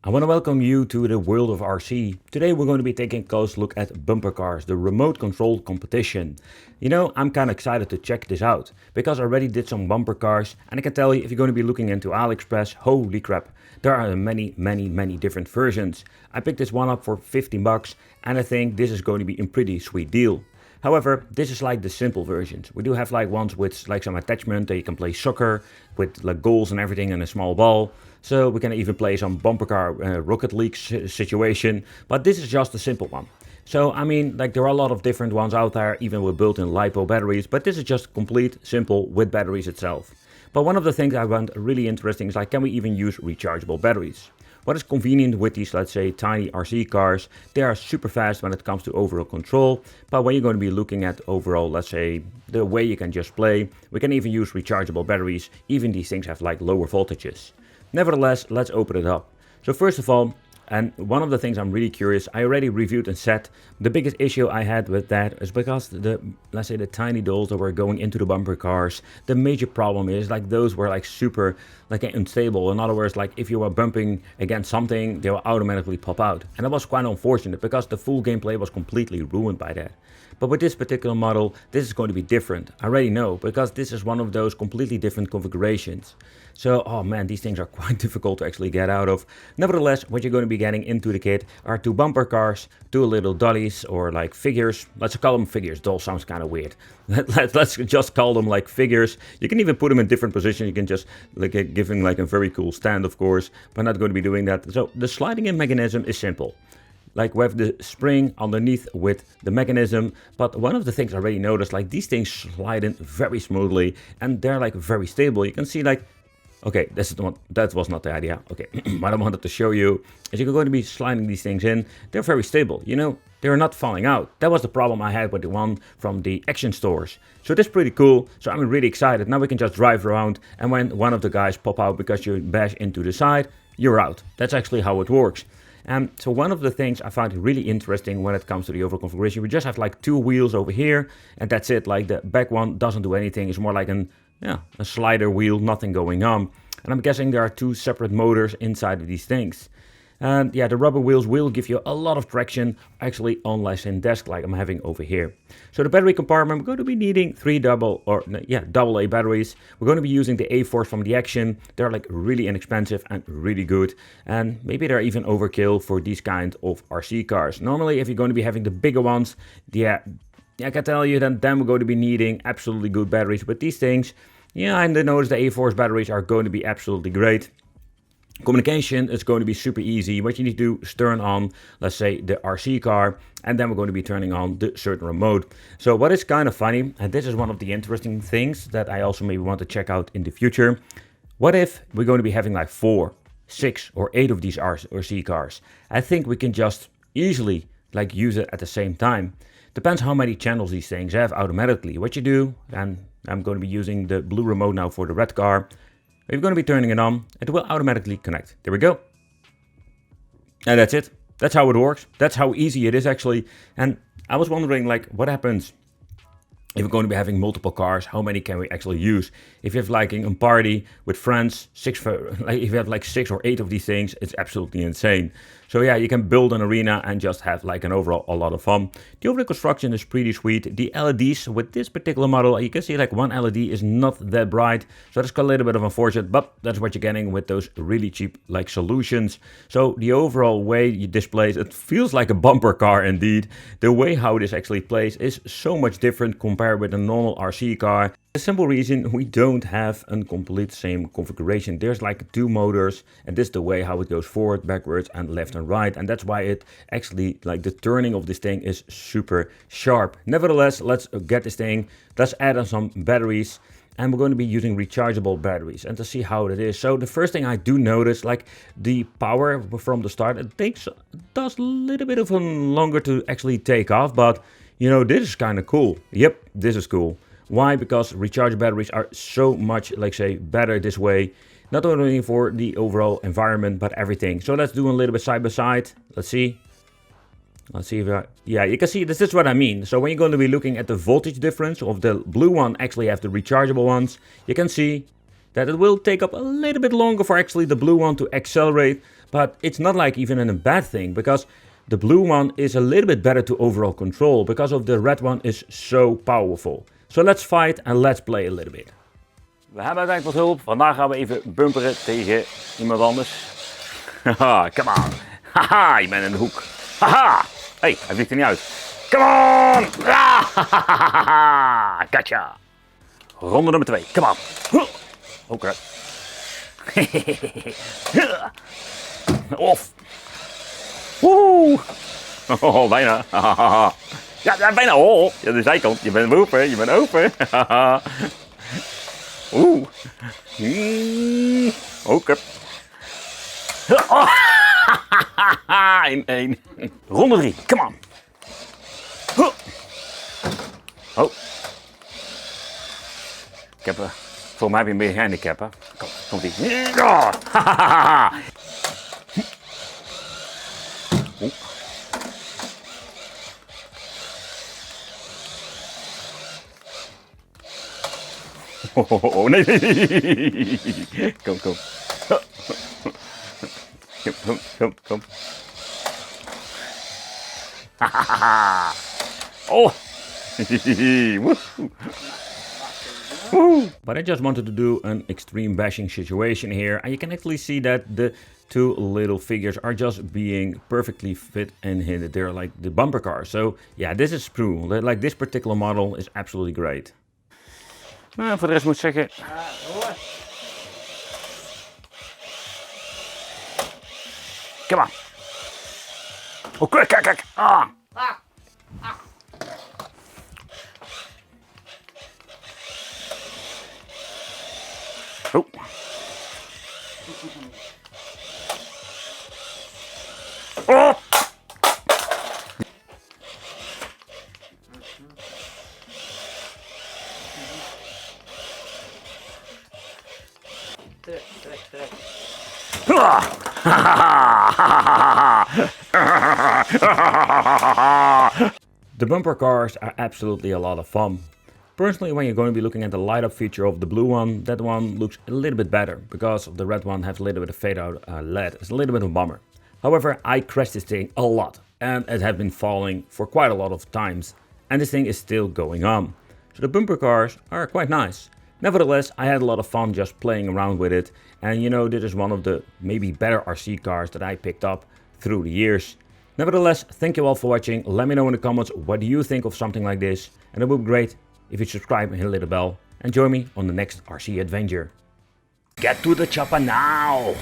I want to welcome you to the world of RC. Today we're going to be taking a close look at bumper cars, the remote control competition. You know, I'm kind of excited to check this out because I already did some bumper cars, and I can tell you if you're going to be looking into AliExpress, holy crap, there are many different versions. I picked this one up for 15 bucks and I think this is going to be a pretty sweet deal. However, this is like the simple versions. We do have like ones with like some attachment that you can play soccer with like goals and everything and a small ball. So we can even play some bumper car Rocket League situation, but this is just a simple one. So I mean, like there are a lot of different ones out there, even with built-in LiPo batteries, but this is just complete, simple with batteries itself. But one of the things I found really interesting is like, can we even use rechargeable batteries? What is convenient with these, let's say, tiny RC cars, they are super fast when it comes to overall control, but when you're going to be looking at overall, let's say, the way you can just play, we can even use rechargeable batteries, even these things have like lower voltages. Nevertheless, let's open it up. So first of all, and one of the things I'm really curious, I already reviewed and said the biggest issue I had with that is because let's say the tiny dolls that were going into the bumper cars, the major problem is like those were like super like unstable. In other words, like if you were bumping against something, they will automatically pop out. And that was quite unfortunate because the full gameplay was completely ruined by that. But with this particular model, this is going to be different. I already know, because this is one of those completely different configurations. So, oh man, these things are quite difficult to actually get out of. Nevertheless, what you're going to be getting into the kit are two bumper cars, two little dollies or like figures. Let's call them figures. Doll sounds kind of weird. Let's just call them like figures. You can even put them in different positions. You can just like give them like a very cool stand, of course. But I'm not going to be doing that. So the sliding in mechanism is simple. Like we have the spring underneath with the mechanism, but one of the things I already noticed, like these things slide in very smoothly and they're like very stable. You can see like, okay, this is the one, that was not the idea. Okay, what I wanted to show you is you're going to be sliding these things in. They're very stable, you know, they're not falling out. That was the problem I had with the one from the action stores. So that's pretty cool. So I'm really excited. Now we can just drive around, and when one of the guys pop out because you bash into the side, you're out. That's actually how it works. And so one of the things I found really interesting when it comes to the overall configuration, we just have like two wheels over here, and that's it. Like the back one doesn't do anything. It's more like a slider wheel, nothing going on. And I'm guessing there are two separate motors inside of these things. And yeah, the rubber wheels will give you a lot of traction, actually on lesson desk like I'm having over here. So the battery compartment, we're going to be needing double A batteries. We're going to be using the A4s from the Action. They're like really inexpensive and really good. And maybe they're even overkill for these kind of RC cars. Normally, if you're going to be having the bigger ones, I can tell you that then we're going to be needing absolutely good batteries. But these things, yeah, I noticed the A4s batteries are going to be absolutely great. Communication is going to be super easy. What you need to do is turn on, let's say, the RC car, and then we're going to be turning on the certain remote. So what is kind of funny, and this is one of the interesting things that I also maybe want to check out in the future. What if we're going to be having like 4, 6 or 8 of these RC cars? I think we can just easily like use it at the same time. Depends how many channels these things have automatically. What you do, and I'm going to be using the blue remote now for the red car. If you're going to be turning it on, it will automatically connect. There we go. And that's it. That's how it works. That's how easy it is actually. And I was wondering like what happens if we're going to be having multiple cars, how many can we actually use? If you have like a party with friends, if you have like 6 or 8 of these things, it's absolutely insane. So yeah, you can build an arena and just have like an overall a lot of fun. The overall construction is pretty sweet. The LEDs with this particular model, you can see like one LED is not that bright. So that's a little bit of unfortunate, but that's what you're getting with those really cheap like solutions. So the overall way you displays, it feels like a bumper car indeed. The way how this actually plays is so much different compared with a normal RC car. The simple reason we don't have a complete same configuration. There's like 2 motors, and this is the way how it goes forward, backwards and left and right, and that's why it actually like the turning of this thing is super sharp. Nevertheless, let's get this thing, let's add on some batteries, and we're going to be using rechargeable batteries and to see how it is. So the first thing I do notice, like the power from the start, it does a little bit of a longer to actually take off, but you know, this is kind of cool. Yep, this is cool. Why? Because recharge batteries are so much, like say, better this way. Not only for the overall environment, but everything. So let's do a little bit side by side. Let's see. Let's see if yeah, you can see this is what I mean. So when you're going to be looking at the voltage difference of the blue one, actually have the rechargeable ones, you can see that it will take up a little bit longer for actually the blue one to accelerate. but it's not like even a bad thing, because the blue one is a little bit better to overall control because of the red one is so powerful. So let's fight and let's play a little bit. We hebben uiteindelijk wat hulp. Vandaag gaan we even bumperen tegen iemand anders. Haha, come on. Haha, je bent in de hoek. Haha. Hey, hij vliegt er niet uit. Come on. Ah, gotcha. Ronde nummer 2. Come on. Oh crap. Of. Woe. Oh, bijna. Ja, bijna. Oh, ja, de zijkant. Je bent open. Je bent open. Oeh. Oh, crap. In 1. Ronde 3. Come on. Oh. Ik heb, voor mij heb je een beetje handicap, hè. Komt ie. Oh, nee. Kom. Kom. Oh. But I just wanted to do an extreme bashing situation here, and you can actually see that the two little figures are just being perfectly fit and hidden. They're like the bumper cars. So yeah, this is true. Like this particular model is absolutely great. Nou, voor de rest moet ik zeggen. Come on. Oh, kijk. Ah. Oh. Oh. Trek. The bumper cars are absolutely a lot of fun. Personally, when you're going to be looking at the light up feature of the blue one, that one looks a little bit better, because of the red one has a little bit of fade out LED. It's a little bit of a bummer. However, I crashed this thing a lot, and it has been falling for quite a lot of times, and this thing is still going on. So the bumper cars are quite nice. Nevertheless, I had a lot of fun just playing around with it, and you know, this is one of the maybe better RC cars that I picked up through the years. Nevertheless, thank you all for watching. Let me know in the comments what do you think of something like this, and it would be great if you subscribe and hit the little bell, and join me on the next RC adventure. Get to the chopper now!